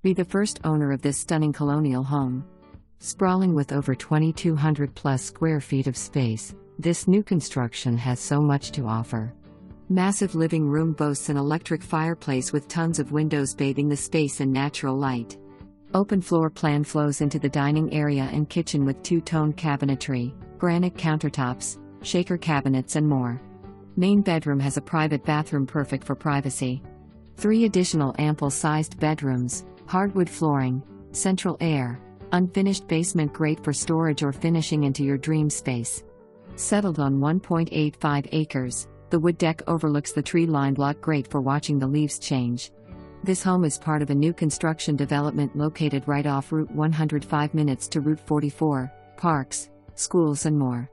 Be the first owner of this stunning colonial home. Sprawling with over 2,200 plus square feet of space, this new construction has so much to offer. Massive living room boasts an electric fireplace with tons of windows bathing the space in natural light. Open floor plan flows into the dining area and kitchen with two-tone cabinetry, granite countertops, shaker cabinets and more. Main bedroom has a private bathroom perfect for privacy. 3 additional ample-sized bedrooms, hardwood flooring, central air, unfinished basement great for storage or finishing into your dream space. Settled on 1.85 acres, the wood deck overlooks the tree-lined lot great for watching the leaves change. This home is part of a new construction development located right off Route 105 minutes to Route 44, parks, schools and more.